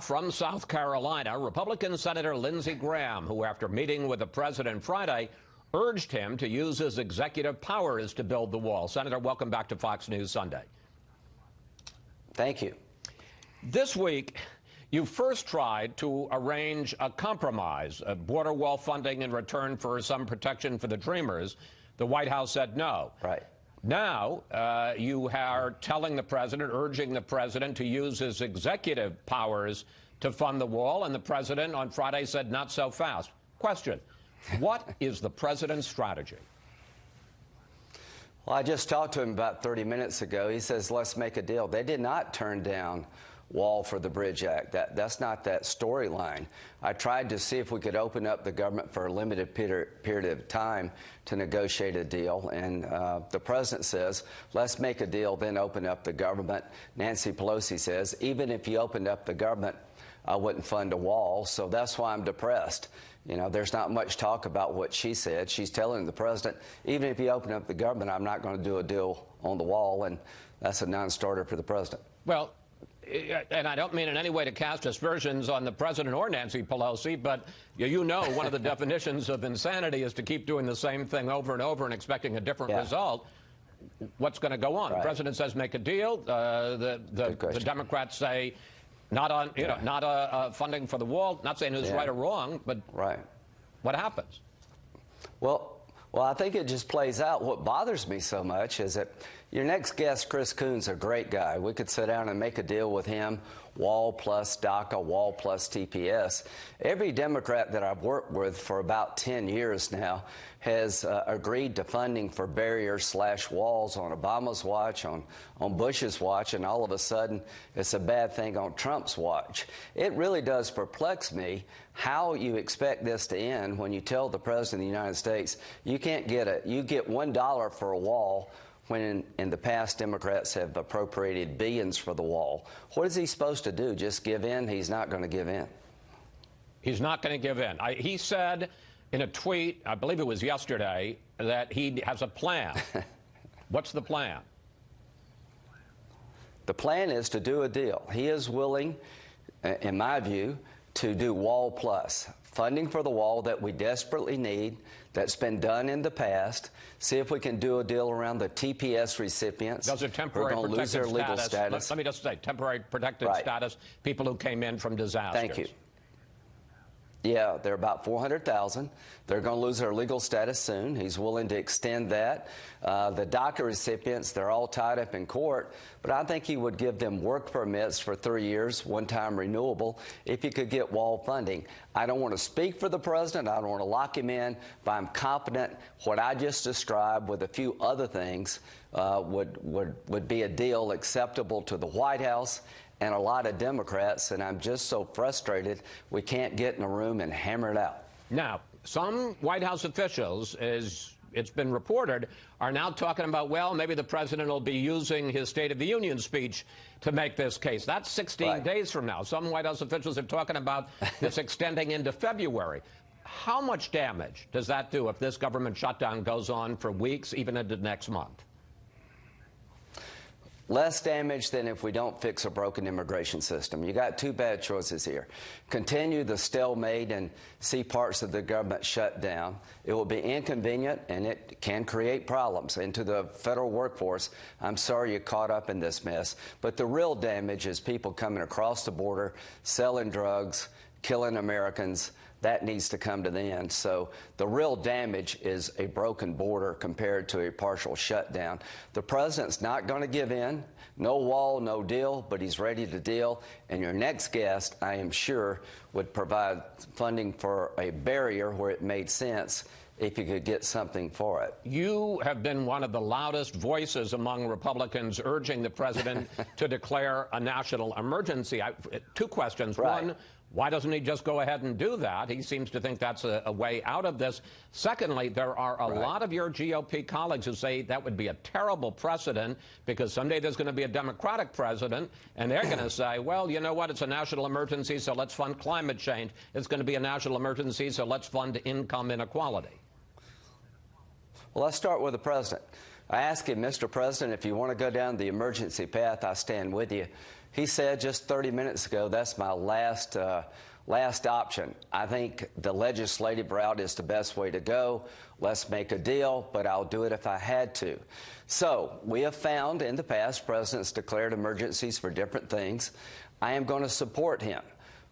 From South Carolina, Republican Senator Lindsey Graham, who after meeting with the president Friday, urged him to use his executive powers to build the wall. Senator, welcome back to Fox News Sunday. Thank you. This week, you first tried to arrange a compromise, a border wall funding in return for some protection for the Dreamers. The White House said no. Right. Now, you are telling the president, urging the president to use his executive powers to fund the wall, and the president on Friday said not so fast. Question, what is the president's strategy? Well, I just talked to him about 30 minutes ago. He says, let's make a deal. They did not turn down Wall for the Bridge Act. That's not that storyline. I tried to see if we could open up the government for a limited period of time to negotiate a deal, and the president says, let's make a deal, then open up the government. Nancy Pelosi says, even if you opened up the government, I wouldn't fund a wall, so that's why I'm depressed. You know, there's not much talk about what she said. She's telling the president, even if you open up the government, I'm not going to do a deal on the wall, and that's a non-starter for the president. Well, and I don't mean in any way to cast aspersions on the president or Nancy Pelosi, but you know one of the definitions of insanity is to keep doing the same thing over and over and expecting a different result. What's going to go on? Right. The president says make a deal. The Democrats say not on, not funding for the wall. Not saying it's right or wrong, but what happens? Well, I think it just plays out. What bothers me so much is that your next guest, Chris Coons, a great guy. We could sit down and make a deal with him, wall plus DACA, wall plus TPS. Every Democrat that I've worked with for about 10 years now has agreed to funding for barriers/walls on Obama's watch, on Bush's watch, and all of a sudden it's a bad thing on Trump's watch. It really does perplex me how you expect this to end when you tell the President of the United States you can't get you get $1 for a wall, when in the past Democrats have appropriated billions for the wall. What is he supposed to do? Just give in? He's not going to give in. He's not going to give in. He said in a tweet, I believe it was yesterday, that he has a plan. What's the plan? The plan is to do a deal. He is willing, in my view, to do wall plus. Funding for the wall that we desperately need, that's been done in the past. See if we can do a deal around the TPS recipients. Those are temporary protected lose their legal status. Let me just say, temporary protected status, people who came in from disasters. Thank you. Yeah, they're about 400,000. They're going to lose their legal status soon. He's willing to extend that. The DACA recipients, they're all tied up in court, but I think he would give them work permits for 3 years, one-time renewable, if he could get wall funding. I don't want to speak for the president. I don't want to lock him in, but I'm confident what I just described with a few other things would be a deal acceptable to the White House and a lot of Democrats, and I'm just so frustrated we can't get in a room and hammer it out. Now, some White House officials, as it's been reported, are now talking about, well, maybe the president will be using his State of the Union speech to make this case. That's 16 days from now. Some White House officials are talking about this extending into February. How much damage does that do if this government shutdown goes on for weeks, even into next month? Less damage than if we don't fix a broken immigration system. You got two bad choices here. Continue the stalemate and see parts of the government shut down. It will be inconvenient and it can create problems. And to the federal workforce, I'm sorry you're caught up in this mess. But the real damage is people coming across the border, selling drugs, killing Americans. That needs to come to the end. So the real damage is a broken border compared to a partial shutdown. The president's not going to give in. No wall, no deal, but he's ready to deal. And your next guest, I am sure, would provide funding for a barrier where it made sense if you could get something for it. You have been one of the loudest voices among Republicans urging the president to declare a national emergency. Two questions. One, why doesn't he just go ahead and do that? He seems to think that's a way out of this. Secondly, there are a lot of your GOP colleagues who say that would be a terrible precedent because someday there's going to be a Democratic president, and they're going to say, well, you know what, it's a national emergency, so let's fund climate change. It's going to be a national emergency, so let's fund income inequality. Well, let's start with the president. I asked him, Mr. President, if you want to go down the emergency path, I stand with you. He said just 30 minutes ago, that's my last option. I think the legislative route is the best way to go. Let's make a deal, but I'll do it if I had to. So we have found in the past presidents declared emergencies for different things. I am going to support him.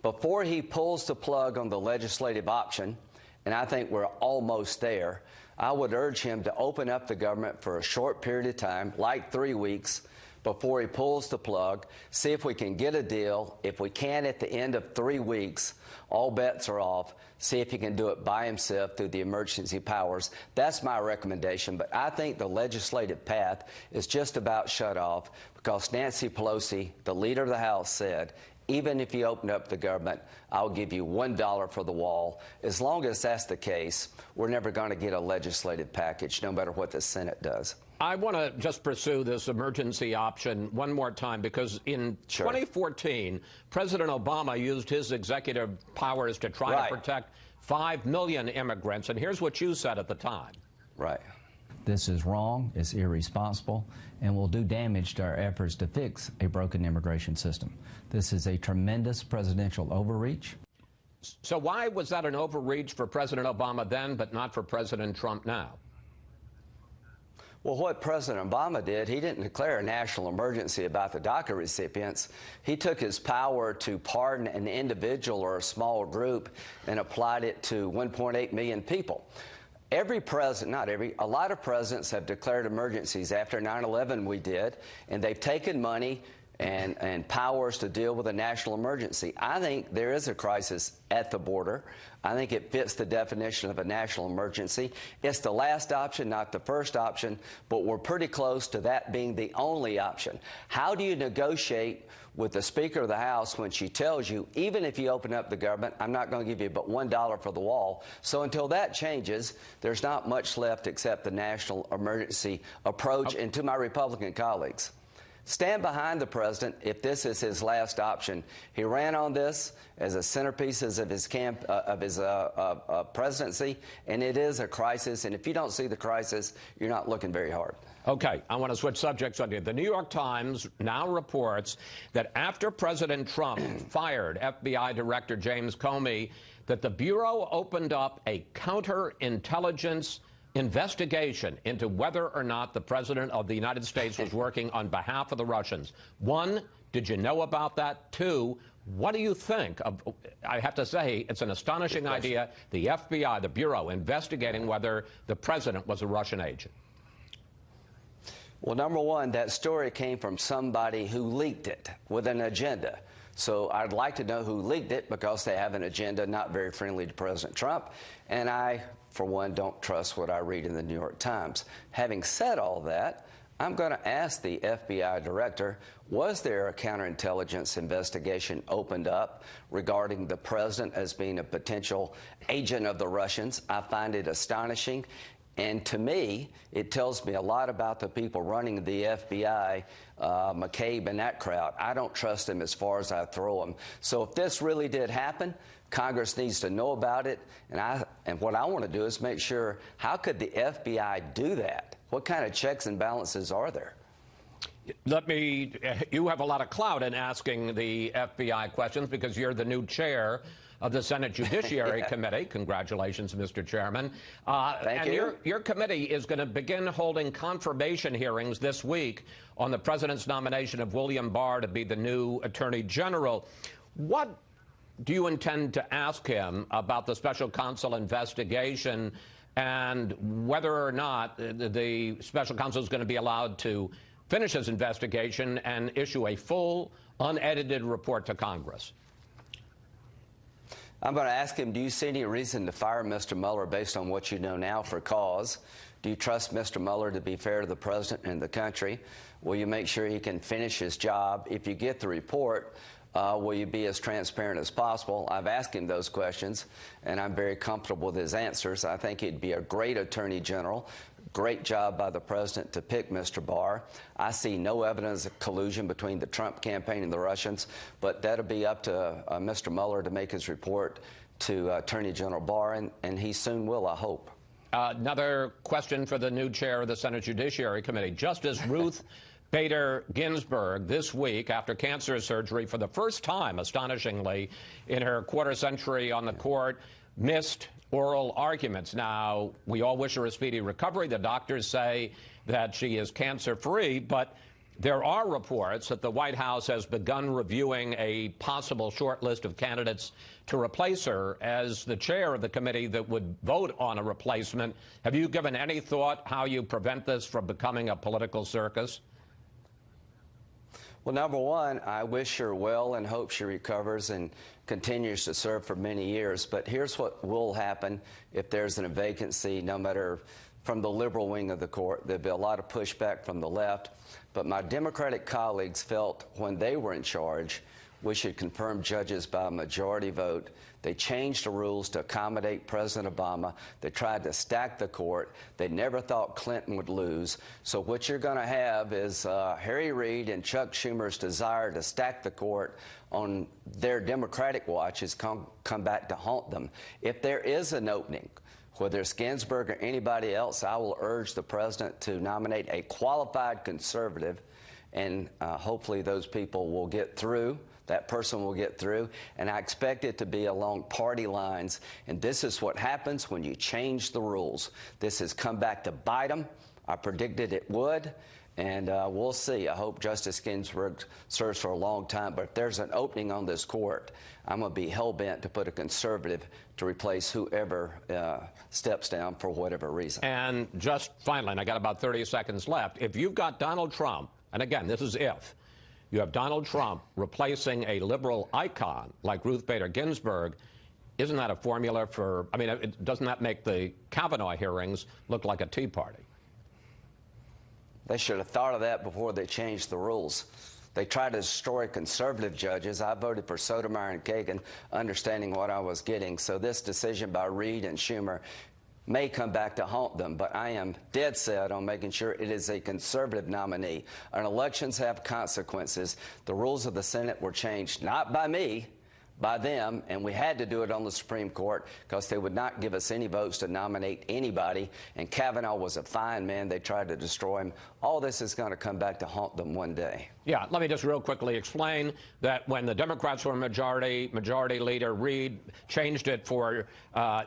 Before he pulls the plug on the legislative option, and I think we're almost there, I would urge him to open up the government for a short period of time, like 3 weeks, before he pulls the plug, see if we can get a deal. If we can at the end of 3 weeks, all bets are off. See if he can do it by himself through the emergency powers. That's my recommendation. But I think the legislative path is just about shut off because Nancy Pelosi, the leader of the House, said, even if you open up the government, I'll give you $1 for the wall. As long as that's the case, we're never going to get a legislative package, no matter what the Senate does. I want to just pursue this emergency option one more time because in 2014, President Obama used his executive powers to try to protect 5 million immigrants. And here's what you said at the time. Right. This is wrong, it's irresponsible, and will do damage to our efforts to fix a broken immigration system. This is a tremendous presidential overreach. So why was that an overreach for President Obama then, but not for President Trump now? Well, what President Obama did, he didn't declare a national emergency about the DACA recipients. He took his power to pardon an individual or a small group and applied it to 1.8 million people. Every president, not every, a lot of presidents have declared emergencies. After 9/11 we did, and they've taken money and powers to deal with a national emergency. I think there is a crisis at the border. I think it fits the definition of a national emergency. It's the last option, not the first option, but we're pretty close to that being the only option. How do you negotiate with the Speaker of the House when she tells you, even if you open up the government, I'm not going to give you but $1 for the wall? So until that changes, there's not much left except the national emergency approach. And to my Republican colleagues, stand behind the president if this is his last option. He ran on this as a centerpiece of his presidency, and it is a crisis. And if you don't see the crisis, you're not looking very hard. Okay, I want to switch subjects on you. The New York Times now reports that after President Trump fired FBI Director James Comey, that the Bureau opened up a counterintelligence investigation into whether or not the President of the United States was working on behalf of the Russians. One, did you know about that? Two, what do you think of, I have to say, it's an astonishing idea, the FBI, the Bureau, investigating whether the President was a Russian agent. Well, number one, that story came from somebody who leaked it with an agenda. So I'd like to know who leaked it because they have an agenda not very friendly to President Trump. And I, for one, don't trust what I read in the New York Times. Having said all that, I'm going to ask the FBI director, was there a counterintelligence investigation opened up regarding the president as being a potential agent of the Russians? I find it astonishing. And to me, it tells me a lot about the people running the FBI, McCabe and that crowd. I don't trust them as far as I throw them. So if this really did happen, Congress needs to know about it. And what I want to do is make sure, how could the FBI do that? What kind of checks and balances are there? You have a lot of clout in asking the FBI questions because you're the new chair of the Senate Judiciary Committee. Congratulations, Mr. Chairman. Thank you. Your committee is going to begin holding confirmation hearings this week on the president's nomination of William Barr to be the new Attorney General. What do you intend to ask him about the special counsel investigation and whether or not the special counsel is going to be allowed to finish his investigation and issue a full, unedited report to Congress? I'm going to ask him, do you see any reason to fire Mr. Mueller based on what you know now for cause? Do you trust Mr. Mueller to be fair to the president and the country? Will you make sure he can finish his job? If you get the report, will you be as transparent as possible? I've asked him those questions, and I'm very comfortable with his answers. I think he'd be a great Attorney General. Great job by the president to pick Mr. Barr. I see no evidence of collusion between the Trump campaign and the Russians, but that'll be up to Mr. Mueller to make his report to Attorney General Barr, and he soon will, I hope. Another question for the new chair of the Senate Judiciary Committee. Justice Ruth Bader Ginsburg this week after cancer surgery for the first time, astonishingly, in her quarter century on the court, missed oral arguments. Now, we all wish her a speedy recovery. The doctors say that she is cancer-free, but there are reports that the White House has begun reviewing a possible short list of candidates to replace her. As the chair of the committee that would vote on a replacement, have you given any thought how you prevent this from becoming a political circus? Well, number one, I wish her well and hope she recovers and continues to serve for many years. But here's what will happen if there's a vacancy, no matter from the liberal wing of the court. There'll be a lot of pushback from the left. But my Democratic colleagues felt when they were in charge, we should confirm judges by a majority vote. They changed the rules to accommodate President Obama. They tried to stack the court. They never thought Clinton would lose. So what you're going to have is Harry Reid and Chuck Schumer's desire to stack the court on their Democratic watch has come back to haunt them. If there is an opening, whether it's Ginsburg or anybody else, I will urge the president to nominate a qualified conservative, and hopefully those people will get through. That person will get through, and I expect it to be along party lines. And this is what happens when you change the rules. This has come back to bite them. I predicted it would, and we'll see. I hope Justice Ginsburg serves for a long time, but if there's an opening on this court, I'm going to be hell-bent to put a conservative to replace whoever steps down for whatever reason. And just finally, and I got about 30 seconds left, if you've got Donald Trump, and again, this is if, you have Donald Trump replacing a liberal icon like Ruth Bader Ginsburg, isn't that a formula for, I mean, doesn't that make the Kavanaugh hearings look like a Tea Party? They should have thought of that before they changed the rules. They tried to destroy conservative judges. I voted for Sotomayor and Kagan, understanding what I was getting. So this decision by Reid and Schumer may come back to haunt them, but I am dead set on making sure it is a conservative nominee. And elections have consequences. The rules of the Senate were changed not by me, by them, and we had to do it on the Supreme Court because they would not give us any votes to nominate anybody, and Kavanaugh was a fine man. They tried to destroy him. All this is going to come back to haunt them one day. Yeah, let me just real quickly explain that when the Democrats were majority Leader Reid changed it for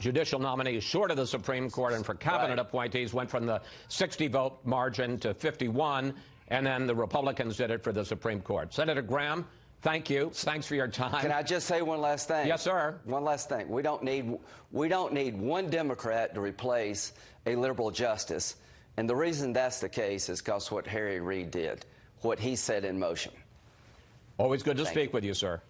judicial nominees short of the Supreme Court and for cabinet appointees went from the 60-vote margin to 51, and then the Republicans did it for the Supreme Court. Senator Graham, thank you. Thanks for your time. Can I just say one last thing? Yes, sir. One last thing. We don't need one Democrat to replace a liberal justice. And the reason that's the case is because what Harry Reid did, what he set in motion. Always good to speak with you, sir.